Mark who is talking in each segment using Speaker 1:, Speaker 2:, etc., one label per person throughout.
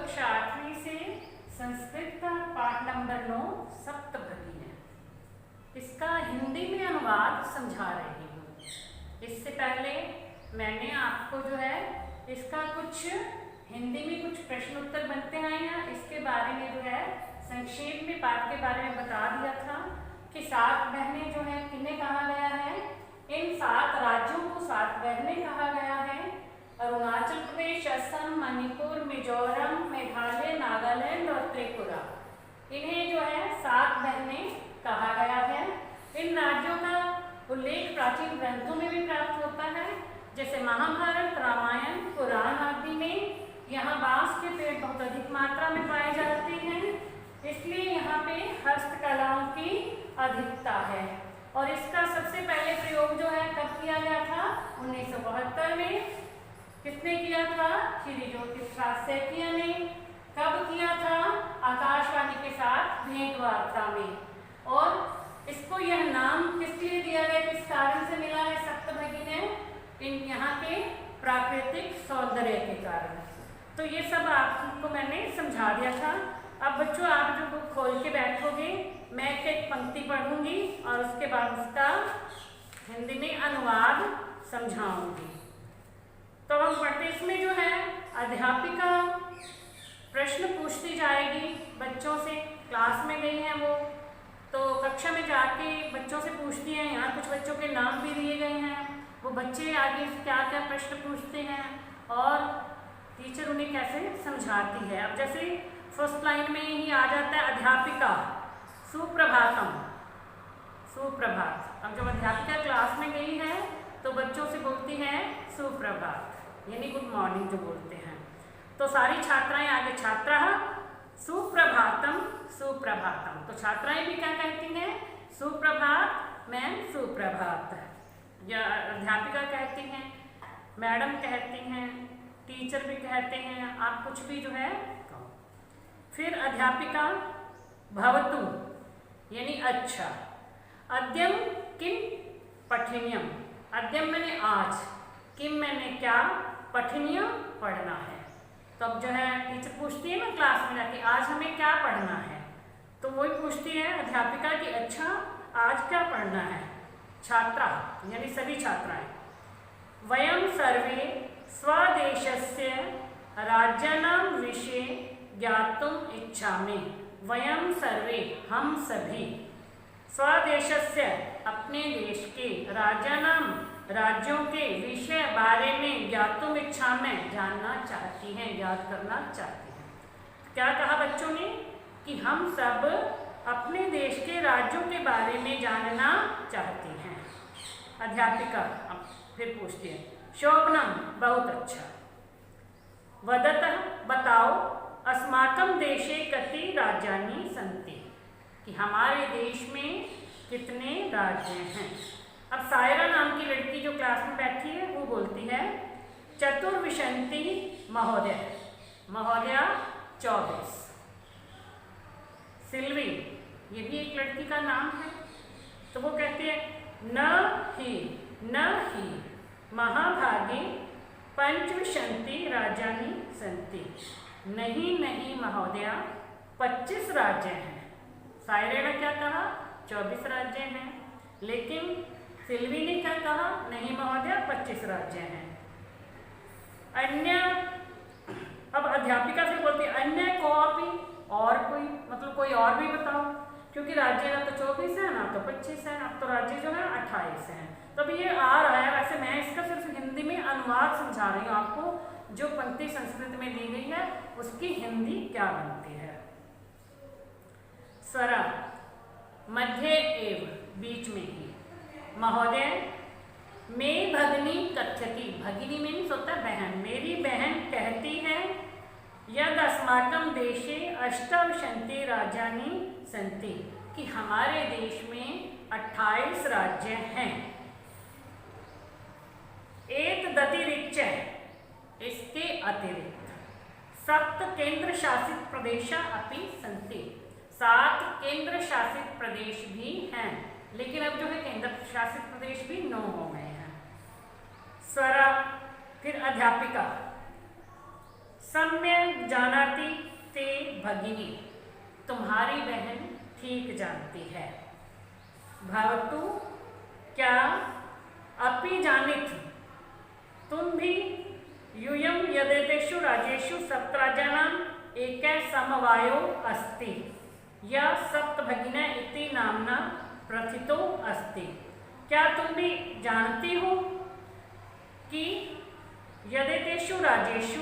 Speaker 1: कक्षा 8वीं से संस्कृत का पाठ नंबर 9 सप्तभगी है। इसका हिंदी में अनुवाद समझा रही हूँ। इससे पहले मैंने आपको जो है इसका कुछ हिंदी में कुछ प्रश्न उत्तर बनते हैं या इसके बारे में जो है संक्षेप में पाठ के बारे में बता दिया था कि 7 बहनें जो है किन्हें कहा गया है। इन 7 राज्यों को 7 बहनें कहा गया है। अरुणाचल प्रदेश, असम, मणिपुर, मिजोरम, मेघालय, नागालैंड और त्रिपुरा, इन्हें जो है 7 बहनें कहा गया है। इन राज्यों का उल्लेख प्राचीन ग्रंथों में भी प्राप्त होता है, जैसे महाभारत, रामायण, पुराण आदि में। यहाँ बांस के पेड़ बहुत अधिक मात्रा में पाए जाते हैं, इसलिए यहाँ पे हस्तकलाओं की अधिकता है। और इसका सबसे पहले प्रयोग जो है कब किया गया था? 1972 में। किसने किया था? श्री ज्योतिष सेठिया ने। कब किया था? आकाशवाणी के साथ भेंट वार्ता में। और इसको यह नाम किस लिए दिया गया, किस कारण से मिला है सप्तभगी ने? इन यहाँ के प्राकृतिक सौंदर्य के कारण। तो ये सब आपको मैंने समझा दिया था। अब बच्चों आप जो बुक खोल के बैठोगे, मैं एक पंक्ति पढ़ूंगी और उसके बाद उसका हिंदी में अनुवाद समझाऊंगी। तो हम पढ़ते, इसमें जो है अध्यापिका प्रश्न पूछती जाएगी बच्चों से। क्लास में गई हैं वो, तो कक्षा में जाके बच्चों से पूछती हैं। यहाँ कुछ बच्चों के नाम भी दिए गए हैं, वो बच्चे आगे क्या क्या प्रश्न पूछते हैं और टीचर उन्हें कैसे समझाती है। अब जैसे फर्स्ट लाइन में ही आ जाता है अध्यापिका सुप्रभातम, सुप्रभात। अब जब अध्यापिका क्लास में गई है तो बच्चों से बोलती है सुप्रभात, यानी गुड मॉर्निंग जो बोलते हैं। तो सारी छात्राएं आगे छात्रा सुप्रभातम, सुप्रभातम। तो छात्राएं भी क्या कहती हैं? सुप्रभात मैम, सुप्रभात। या अध्यापिका कहती हैं, मैडम कहती हैं, टीचर भी कहते हैं, आप कुछ भी जो है कहो। फिर अध्यापिका भवतु, यानी अच्छा। अद्यम किम पठनीयम, अद्यम मैंने आज, किम मैंने क्या, पठनीयम पढ़ना है। तो अब जो है टीचर पूछती है ना क्लास में जाके, आज हमें क्या पढ़ना है, तो वही पूछती है अध्यापिका कि अच्छा आज क्या पढ़ना है। छात्रा यानी सभी छात्राएं, वयं सर्वे स्वदेशस्य राज्यानां विषये ज्ञातुम इच्छामि। वयं सर्वे, हम सभी, स्वदेशस्य, अपने देश के, राज्यानां, राज्यों के, विषय, बारे में, ज्ञातुम इच्छा में, जानना चाहती हैं, याद करना चाहती हैं। क्या कहा बच्चों ने कि हम सब अपने देश के राज्यों के बारे में जानना चाहती हैं। अध्यापिका अब फिर पूछती है, शोभनम, बहुत अच्छा। वदतः, बताओ, अस्माकं देशे कति राज्यानि सन्ति, कि हमारे देश में कितने राज्य हैं। अब सायरा नाम की लड़की जो क्लास में बैठी है वो बोलती है चतुर्विंशति महोदय, महोदया 24। सिल्वी, ये भी एक लड़की का नाम है, तो वो कहती है न ही महाभागे पंचविंशति राज्यानि सन्ति, नहीं नहीं महोदया 25 राज्य हैं। सायरा ने क्या कहा? 24 राज्य हैं। लेकिन सिल्वी ने क्या कहा? नहीं महोदया 25 राज्य हैं। अन्य, अब अध्यापिका से बोलती है अन्य कोई, और कोई, मतलब कोई और भी बताओ, क्योंकि राज्य ना तो 24 है ना तो 25 है, अब तो राज्य जो है 28 हैं। तो अभी ये आ रहा है, वैसे मैं इसका सिर्फ हिंदी में अनुवाद समझा रही हूँ आपको। जो पंक्ति संस्कृत में दी गई है उसकी हिंदी क्या बनती है। स्वरा मध्य एव, बीच में ही। महोदय मे भगिनी कथ्यति, भगिनी मीन्स होता है बहन, मेरी बहन कहती है यद अस्माकं देशे अष्टाविंशति राज्यानि सन्ति, कि हमारे देश में 28 राज्य हैं। एतदतिरिच्य, इसके अतिरिक्त, सप्त केंद्र शासित प्रदेश अपि सन्ति, 7 केंद्र शासित प्रदेश भी हैं। लेकिन अब जो है केंद्र शासित प्रदेश भी 9 हो गए हैं। स्वरा, फिर अध्यापिका सम्यक जानाति ते भगिनी, तुम्हारी बहन ठीक जानती है। भवतु क्या अपि जानिथ, तुम भी यूयं यदेतेषु राज्येषु सप्तराज्यानाम् एकः समवायो अस्ति, यः सप्तभगिनी इति नाम्ना प्रथितो अस्ति। क्या तुम भी जानती हो कि यदेतेषु राज्येषु,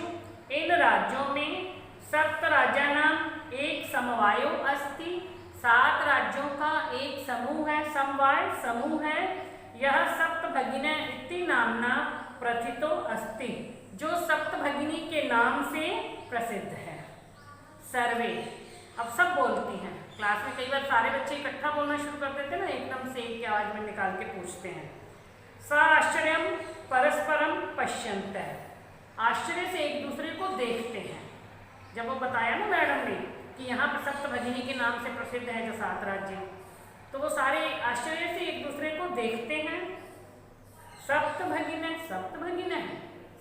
Speaker 1: इन राज्यों में, सप्तराज्यानाम् एक समवायो अस्ति, 7 राज्यों का एक समूह है, समवाय समूह है, यह सप्तभगिनी इति नामना प्रथितो अस्ति, जो सप्तभगिनी के नाम से प्रसिद्ध है। सर्वे, अब सब बोलती हैं। क्लास में कई बार सारे बच्चे इकट्ठा बोलना शुरू कर देते हैं ना, एकदम से एक आवाज में निकाल के पूछते हैं। स आश्चर्यम परस्परम पश्यन्तः, आश्चर्य से एक दूसरे को देखते हैं। जब वो बताया ना मैडम ने कि यहाँ पर सप्तभगिनी के नाम से प्रसिद्ध है जो 7 राज्य, तो वो सारे आश्चर्य से एक दूसरे को देखते हैं। सप्तभगिनी सप्तभगिनी है,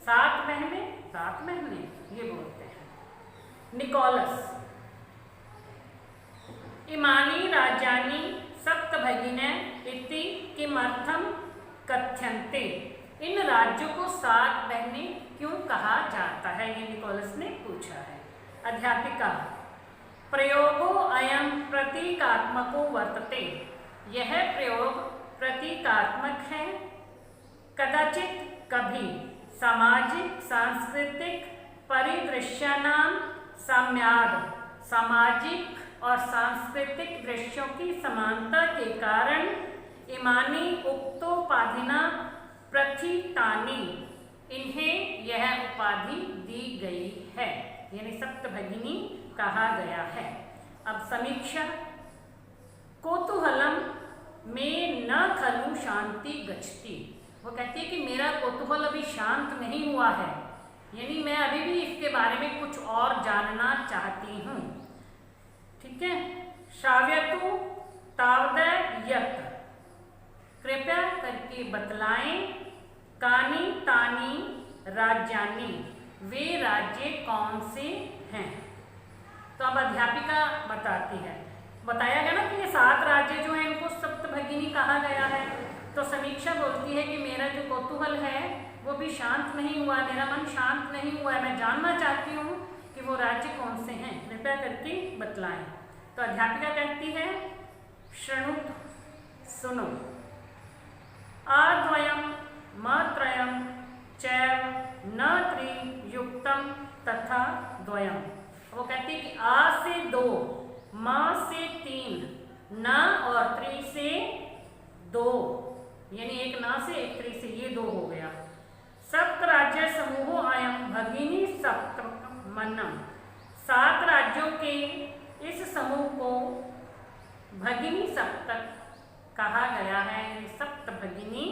Speaker 1: 7 बहनें 7 बहनें, ये बोलते हैं। निकोलस, इमानी राज्यानि सप्तभगिनी इति किमर्थम कथ्यन्ते, इन राज्यों को 7 बहनें क्यों कहा जाता है, ये निकोलस ने पूछा है। अध्यापिका, प्रयोगो अयम प्रतीकात्मको वर्तते, यह प्रयोग प्रतीकात्मक है। कदाचित कभी सामाजिक सांस्कृतिक परिदृश्यानां साम्याद, सामाजिक और सांस्कृतिक दृश्यों की समानता के कारण इमानी उक्तोपाधिना प्रथितानि, इन्हें यह उपाधि दी गई है, यानी सप्तभगिनी कहा गया है। अब समीक्षा, कौतूहलम में न खलु शांति गच्छति, वो कहती है कि मेरा कौतूहल अभी शांत नहीं हुआ है, यानी मैं अभी भी इसके बारे में कुछ और जानना चाहती हूँ। ठीक है। श्राव्यतु तावद यत्, कृपया करके बतलाएं, कानी तानी राज्यानि, वे राज्य कौन से हैं। तो अब अध्यापिका बताती है, बताया गया ना कि ये 7 राज्य जो हैं इनको सप्तभगिनी कहा गया है। तो समीक्षा बोलती है कि मेरा जो कौतूहल है वो भी शांत नहीं हुआ, मेरा मन शांत नहीं हुआ है, मैं जानना चाहती हूँ कि वो राज्य कौन से हैं, कृपया करके बतलाएं। तो अध्यापिका कहती है, शृणुत, सुनो, अद्वयम मत्रयम चैव न त्रियुक्तम तथा द्वयम। वो कहती है कि आ से 2, म से 3, न और त्रि से 2, यानी एक न से एक त्रि से, ये 2 हो गया। सप्त राज्य समूहो अयम भगिनी सप्तमन्नम, 7 राज्यों के इस समूह को भगिनी सप्तक कहा गया है, यानी सप्तभगिनी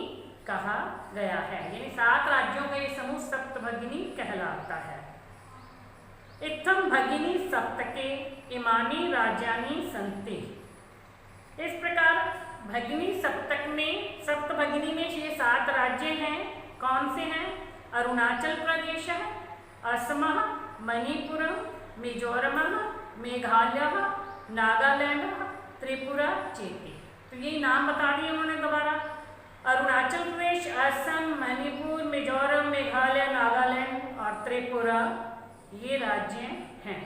Speaker 1: कहा गया है, यानी 7 राज्यों का ये समूह सप्तभगिनी कहलाता है। इत्थम भगिनी सप्तके इमानी राज्यानि सन्ति, इस प्रकार भगिनी सप्तक में, सप्तभगिनी में ये 7 राज्य हैं। कौन से हैं? अरुणाचल प्रदेश, असम, मणिपुर, मिजोरम, मेघालय, नागालैंड, त्रिपुरा, चेती। तो ये नाम बता दिए उन्होंने दोबारा। अरुणाचल प्रदेश, असम, मणिपुर, मिजोरम, मेघालय, नागालैंड और त्रिपुरा, ये राज्य हैं।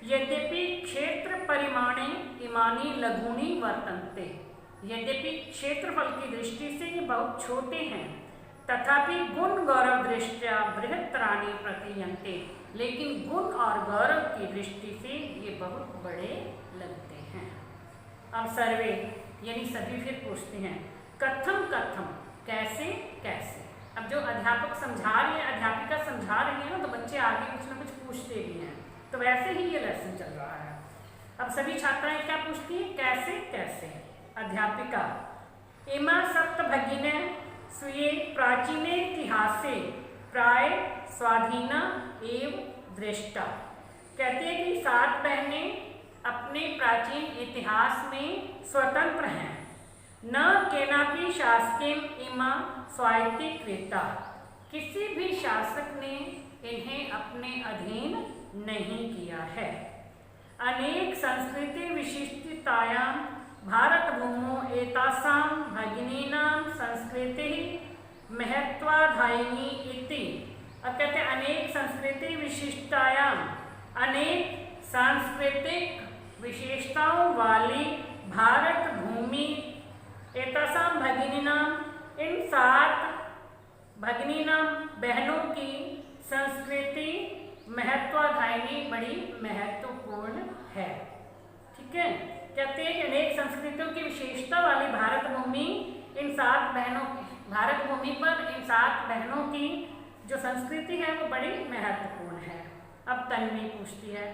Speaker 1: यद्यपि क्षेत्र परिमाणे इमानी लघुनी वर्तन्ते, यद्यपि क्षेत्रफल की दृष्टि से ये बहुत छोटे हैं, तथापि गुण गौरव दृष्टया बृहत्तराणि प्रतीयन्ते, लेकिन गुण और गौरव की दृष्टि से ये बहुत बड़े लगते हैं। अब सर्वे, यानी सभी फिर पूछते हैं, कथम कथम, कैसे कैसे। अब जो अध्यापक समझा रही है, अध्यापिका समझा रही है ना, तो बच्चे आगे कुछ ना कुछ पूछते भी हैं, तो वैसे ही ये लेसन चल रहा है। अब सभी छात्राएं क्या पूछती हैं? कैसे कैसे। अध्यापिका, इमा सप्तभगिनी स्वीये प्राचीने इतिहासे प्राय स्वाधीना एव दृष्टा, कहती है कि 7 बहनें अपने प्राचीन इतिहास में स्वतंत्र हैं। न केनापि शासकेन इमा स्वायत्तीकृता, किसी भी शासक ने इन्हें अपने अधीन नहीं किया है। अनेक संस्कृति विशिष्टतायां भारत भूमो एतासां भगिनीनां संस्कृति महत्वाधायिनी इति। अब कहते हैं अनेक संस्कृति विशिष्टतायां, अनेक सांस्कृतिक विशेषताओं वाली भारत भूमि एतासां भगिनीनां, इन 7 भगिनीनां बहनों की संस्कृति महत्वाधायिनी बड़ी महत्वपूर्ण है। ठीक है, कहते हैं कि अनेक संस्कृतियों की विशेषता वाली भारत भूमि इन 7 बहनों, भारत भूमि पर इन 7 बहनों की जो संस्कृति है वो बड़ी महत्वपूर्ण है। अब तन्वी पूछती है,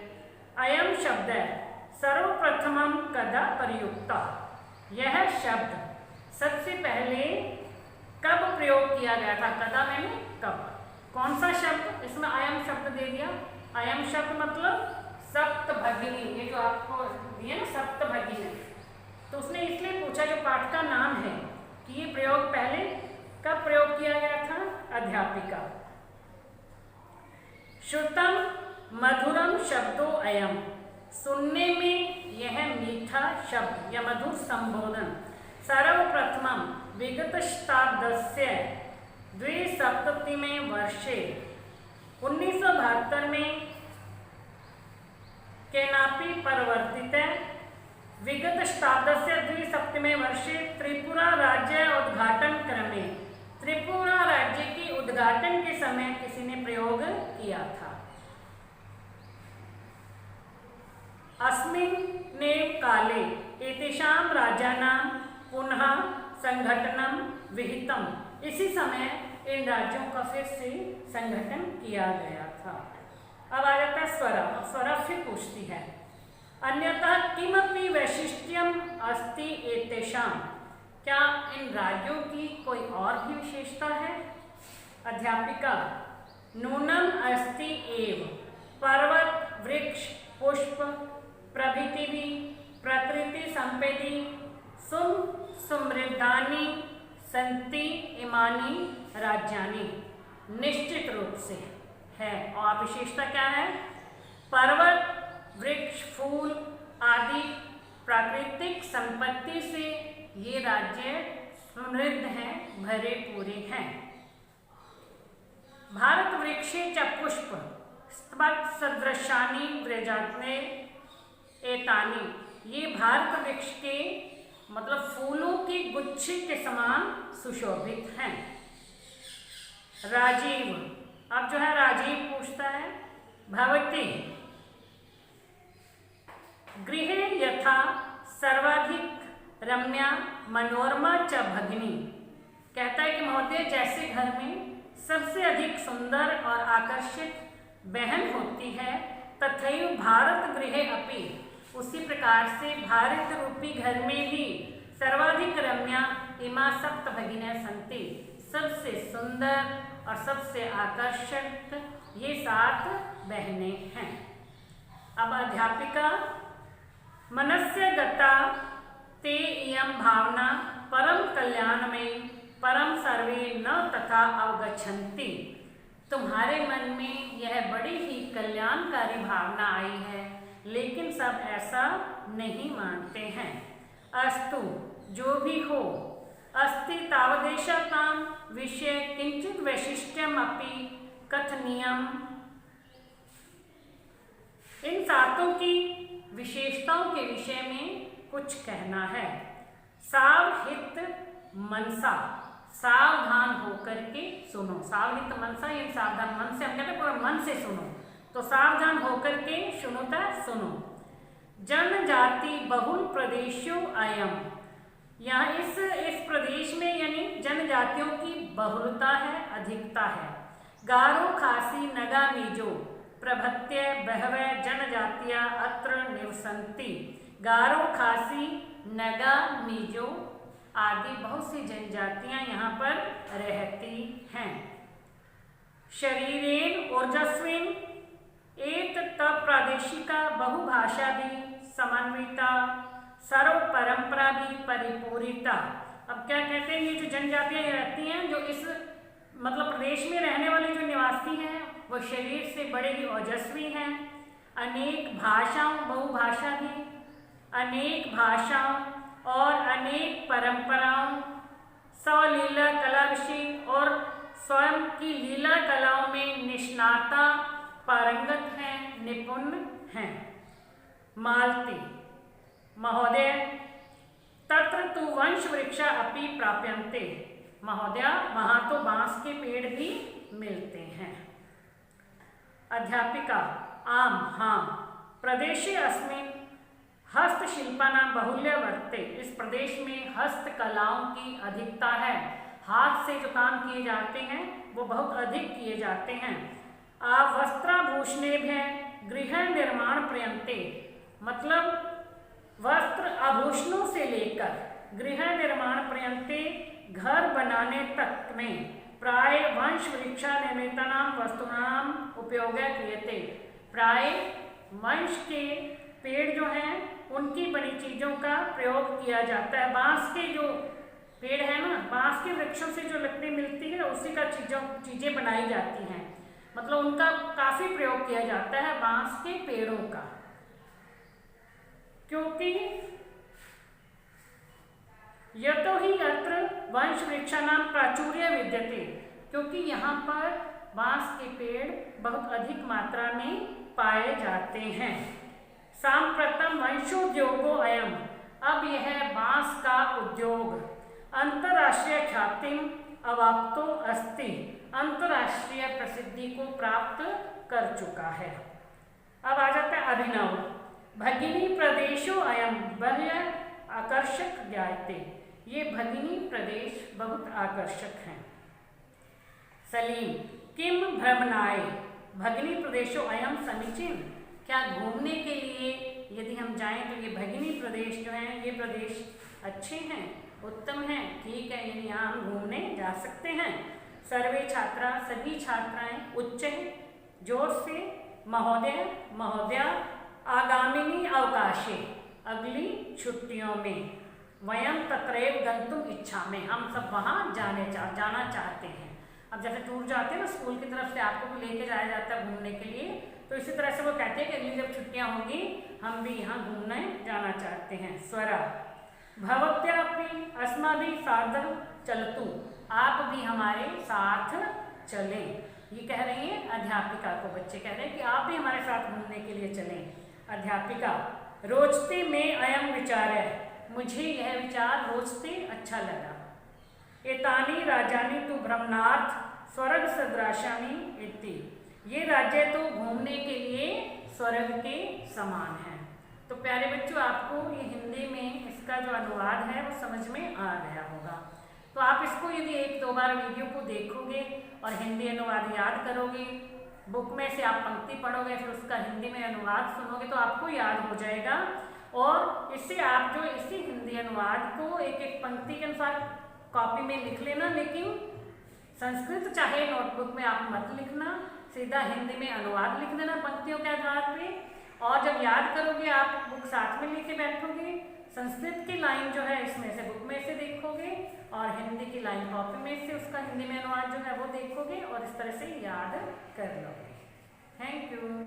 Speaker 1: अयम शब्द सर्वप्रथमं कदा प्रयुक्ता। यह शब्द सबसे पहले कब प्रयोग किया गया था? कदा मैंने कब। कौन सा शब्द? इसमें अयम शब्द दे दिया। अयम शब्द मतलब सप्तभगिनी, ये जो आपको दिया ना सप्तभगिनी, तो उसने इसलिए पूछा जो पाठ का नाम है कि ये प्रयोग पहले कब प्रयोग किया गया था? अध्यापिका। श्रुतम मधुरम शब्दो अयम, सुनने में यह मीठा शब्द या मधुर संबोधन सर्वप्रथमम विगत शताब्दस्य 270 वर्षे 1972 में केनापि परिवर्तित विगत शताब्दस्य 270 वर्षे त्रिपुरा राज्य उद्घाटन क्रमे, त्रिपुरा राज्य की उद्घाटन के समय किसी ने प्रयोग किया था। अस्मिन्ने काले एतेषां राज्यानां पुनः संगठनम विहितम, इसी समय इन राज्यों का फिर से संगठन किया गया था। अब आ जाता है स्वरा। स्वरा फिर पूछती है, अन्यतः किमपि वैशिष्ट्यम अस्ति एतेषां, क्या इन राज्यों की कोई और भी विशेषता है? अध्यापिका, नूनम अस्ति एव, पर्वत वृक्ष पुष्प प्रभृति प्रकृति संपत्ति समृद्धानि संति इमानी राज्यानि। निश्चित रूप से है। और विशेषता क्या है? पर्वत वृक्ष फूल आदि प्राकृतिक संपत्ति से ये राज्य समृद्ध हैं, भरे पूरे हैं। भारत वृक्षे च पुष्प स्तबक सदृशानि व्रजात्ने एतानी, ये भारत वृक्ष के मतलब फूलों की गुच्छे के समान सुशोभित हैं। राजीव, अब जो है राजीव पूछता है, भवती गृहे यथा सर्वाधिक रम्या मनोरमा च भगिनी, कहता है कि महोदय जैसे घर में सबसे अधिक सुंदर और आकर्षित बहन होती है, तथैव भारत गृहे अपि, उसी प्रकार से भारत रूपी घर में भी सर्वाधिक रम्या इमा सप्त भगिनी संति, सबसे सुंदर और सबसे आकर्षक ये 7 बहनें हैं। अब अध्यापिका, मनस्य गता ते इयं भावना परम कल्याण में परम सर्वे न तथा अवगच्छन्ति, तुम्हारे मन में यह बड़ी ही कल्याणकारी भावना आई है, लेकिन सब ऐसा नहीं मानते हैं। अस्तु, जो भी हो, अस्ति तावदेशतां विषय किंचित वैशिष्ट्यम अपि कथनीयम, इन 7 की विशेषताओं के विषय में कुछ कहना है। सावहित मनसा, सावधान होकर के सुनो। सावहित मनसा, ये सावधान मन से, हम कहते हैं पूरा मन से सुनो, तो सावधान होकर के सुनोता सुनो। जनजाति बहुल प्रदेशों अयम, यहाँ इस प्रदेश में यानी जनजातियों की बहुलता है, अधिकता है। गारो खासी नगा मिजो प्रभृत्य बहवः जनजातियां अत्र निवसन्ति, गारो खासी नगा मिजो आदि बहुत सी जनजातियां यहाँ पर रहती हैं। शरीरेन ओजस्विन एक तब प्रादेशिका बहुभाषा भी समन्विता सर्व परंपरा भी परिपूरिता। अब क्या कहते हैं, ये जो जनजातियां रहती हैं जो इस मतलब प्रदेश में रहने वाले जो निवासी हैं वो शरीर से बड़े ही ओजस्वी हैं, अनेक भाषाओं, बहुभाषा भी, अनेक भाषाओं और अनेक परंपराओं, स्वलीला कला विषय और स्वयं की लीला कलाओं में निष्णाता, पारंगत हैं, निपुण हैं। मालती महोदय तत्र तु वंश वृक्षा अपि प्राप्यन्ते। महोदय वहाँ तो बांस के पेड़ भी मिलते हैं। अध्यापिका आम हाँ, प्रदेशे अस्मिन् हस्तशिल्पानां बाहुल्यं वर्तते। इस प्रदेश में हस्तकलाओं की अधिकता है। हाथ से जो काम किए जाते हैं वो बहुत अधिक किए जाते हैं। वस्त्राभूषणेभ्यः गृह निर्माण पर्यन्ते, मतलब वस्त्र आभूषणों से लेकर गृह निर्माण पर्यन्ते, घर बनाने तक में प्राय वंश वृक्षा निर्मितानां वस्तूनां उपयोगः क्रियते। प्राय वंश के पेड़ जो हैं उनकी बनी चीज़ों का प्रयोग किया जाता है। बांस के जो पेड़ है ना, बांस के वृक्षों से जो लकड़ी मिलती है उसी का चीज़ें बनाई जाती हैं, मतलब उनका काफ़ी प्रयोग किया जाता है बांस के पेड़ों का। क्योंकि यतो ही अत्र वंश वृक्षाणां प्राचुर्य विद्यते, क्योंकि यहाँ पर बांस के पेड़ बहुत अधिक मात्रा में पाए जाते हैं। सांप्रतम वंशोद्योगो अयम, अब यह बांस का उद्योग अंतर्राष्ट्रीय ख्यातिम अवाप्तो अस्ति, अंतर्राष्ट्रीय प्रसिद्धि को प्राप्त कर चुका है। अब आ जाता है अभिनव। भगिनी प्रदेशो अयम बह्य आकर्षक ज्ञायते, ये भगिनी प्रदेश बहुत आकर्षक हैं। सलीम किम भ्रमणाय भगिनी प्रदेशो अयम समीचीन, क्या घूमने के लिए यदि हम जाएं तो ये भगिनी प्रदेश जो हैं ये प्रदेश अच्छे हैं, उत्तम हैं, ठीक है, यानी यहाँ हम घूमने जा सकते हैं। सर्वे छात्रा, सभी छात्राएं उच्च जोर से महोदय महोदया आगामिनी अवकाशे, अगली छुट्टियों में, वयम तत्रैव गंतुम इच्छामि, हम सब वहाँ जाना चाहते हैं। अब जैसे टूर जाते हैं ना स्कूल की तरफ से, आपको भी लेके जाया जाता है घूमने के लिए, तो इसी तरह से वो कहते हैं कि अगली जब छुट्टियाँ होंगी हम भी यहाँ घूमने जाना चाहते हैं। स्वरा भवत्यापि अस्माभिः सार्धं चलतु, आप भी हमारे साथ चलें। ये कह रही है अध्यापिका को, बच्चे कह रहे हैं कि आप भी हमारे साथ घूमने के लिए चलें। अध्यापिका रोचते में अयम विचार है, मुझे यह विचार रोचते अच्छा लगा। एतानी राज्यानि तु भ्रमणार्थ स्वर्ग सदृशानि इति, ये राज्य तो घूमने के लिए स्वर्ग के समान है। तो प्यारे बच्चों, आपको ये हिंदी में इसका जो अनुवाद है वो समझ में आ गया होगा। तो आप इसको यदि एक दो बार वीडियो को देखोगे और हिंदी अनुवाद याद करोगे, बुक में से आप पंक्ति पढ़ोगे, फिर उसका हिंदी में अनुवाद सुनोगे तो आपको याद हो जाएगा। और इससे आप जो इसी हिंदी अनुवाद को एक एक पंक्ति के अनुसार कॉपी में लिख लेना, लेकिन संस्कृत चाहे नोटबुक में आप मत लिखना, सीधा हिंदी में अनुवाद लिख देना पंक्तियों के आधार पे। और जब याद करोगे आप बुक साथ में लेके बैठोगे, संस्कृत की लाइन जो है इसमें से बुक में से देखोगे और हिंदी की लाइन कॉपी में से उसका हिंदी में अनुवाद जो है वो देखोगे और इस तरह से याद कर लोगे। Thank you.